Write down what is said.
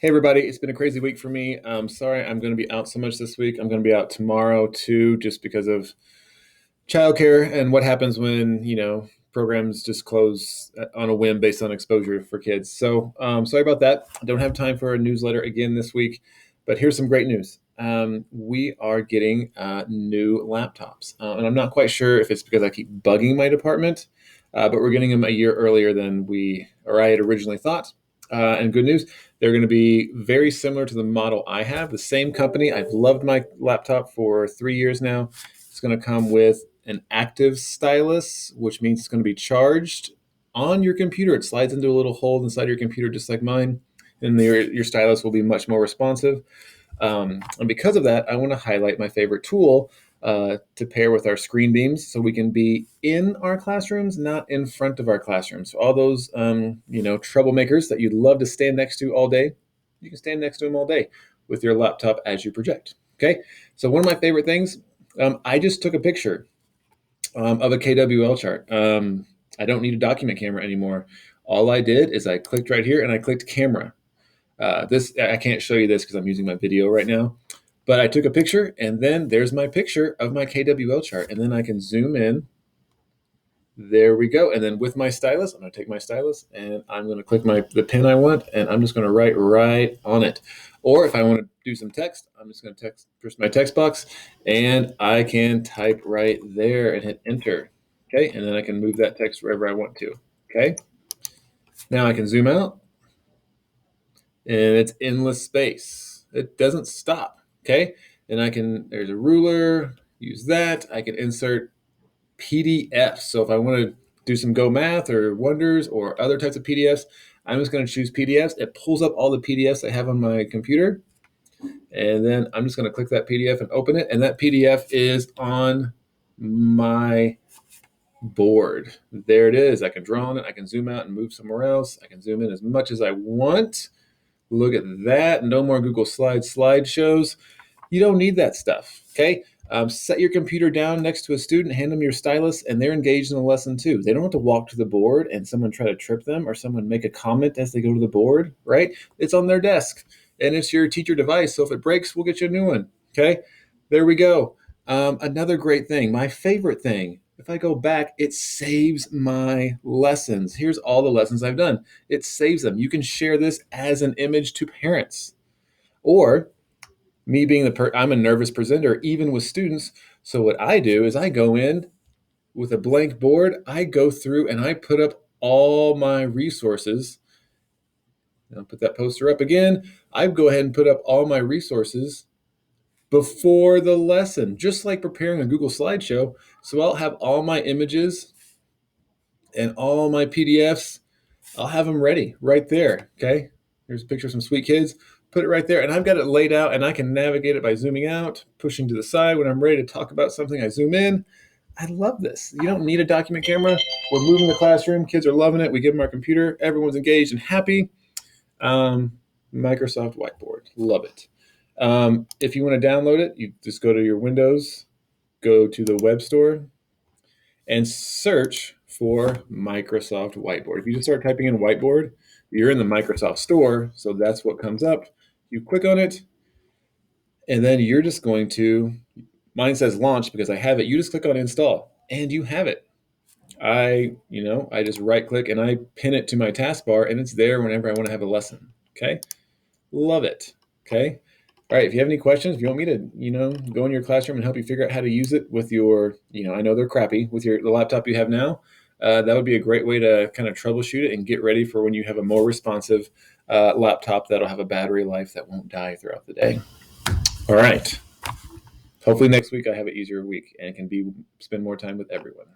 Hey everybody, it's been a crazy week for me. Sorry I'm going to be out so much this week. I'm going to be out tomorrow too, just because of childcare and what happens when, programs just close on a whim based on exposure for kids. So sorry about that. I don't have time for a newsletter again this week, but here's some great news. We are getting new laptops, and I'm not quite sure if it's because I keep bugging my department, but we're getting them a year earlier than I had originally thought. And good news, they're going to be very similar to the model I have. The same company. I've loved my laptop for 3 years now. It's going to come with an active stylus, which means it's going to be charged on your computer. It slides into a little hole inside your computer, just like mine, and your stylus will be much more responsive. And because of that, I want to highlight my favorite tool to pair with our screen beams so we can be in our classrooms, not in front of our classrooms. So all those, troublemakers that you'd love to stand next to all day, you can stand next to them all day with your laptop as you project. Okay. So one of my favorite things, I just took a picture of a KWL chart. I don't need a document camera anymore. All I did is I clicked right here and I clicked camera. This I can't show you this because I'm using my video right now, but I took a picture and then there's my picture of my KWL chart, and then I can zoom in. There we go. And then with my stylus, I'm going to take my stylus and I'm going to click the pen I want, and I'm just going to write right on it. Or if I want to do some text, I'm just going to push my text box, and I can type right there and hit enter. Okay, and then I can move that text wherever I want to. Okay, now I can zoom out, and it's endless space. It doesn't stop. Okay, and there's a ruler, use that. I can insert PDFs. So if I want to do some Go Math or Wonders or other types of PDFs, I'm just going to choose PDFs. It pulls up all the PDFs I have on my computer, and then I'm just going to click that PDF and open it, and that PDF is on my board. There it is. I can draw on it. I can zoom out and move somewhere else. I can zoom in as much as I want. Look at that. No more Google slideshows. You don't need that stuff. Okay. Set your computer down next to a student, hand them your stylus, and they're engaged in the lesson too. They don't have to walk to the board and someone try to trip them or someone make a comment as they go to the board, right? It's on their desk and it's your teacher device. So if it breaks, we'll get you a new one. Okay. There we go. Another great thing, my favorite thing, if I go back, it saves my lessons. Here's all the lessons I've done. It saves them. You can share this as an image to parents. Or me being I'm a nervous presenter, even with students. So what I do is I go in with a blank board, I go through and I put up all my resources. I'll put that poster up again. I go ahead and put up all my resources before the lesson, just like preparing a Google slideshow. So I'll have all my images and all my PDFs. I'll have them ready right there. Okay. Here's a picture of some sweet kids. Put it right there. And I've got it laid out, and I can navigate it by zooming out, pushing to the side. When I'm ready to talk about something, I zoom in. I love this. You don't need a document camera. We're moving the classroom. Kids are loving it. We give them our computer. Everyone's engaged and happy. Microsoft Whiteboard. Love it. If you want to download it, you just go to your Windows, go to the web store, and search for Microsoft Whiteboard. If you just start typing in whiteboard, you're in the Microsoft store, so that's what comes up. You click on it, and then you're just going to, mine says launch because I have it. You just click on install, and you have it. I just right click and I pin it to my taskbar, and it's there whenever I want to have a lesson. Okay. Love it. Okay. All right. If you have any questions, if you want me to, go in your classroom and help you figure out how to use it with your, I know they're crappy with the laptop you have now. That would be a great way to kind of troubleshoot it and get ready for when you have a more responsive laptop that'll have a battery life that won't die throughout the day. All right. Hopefully next week I have an easier week and can spend more time with everyone.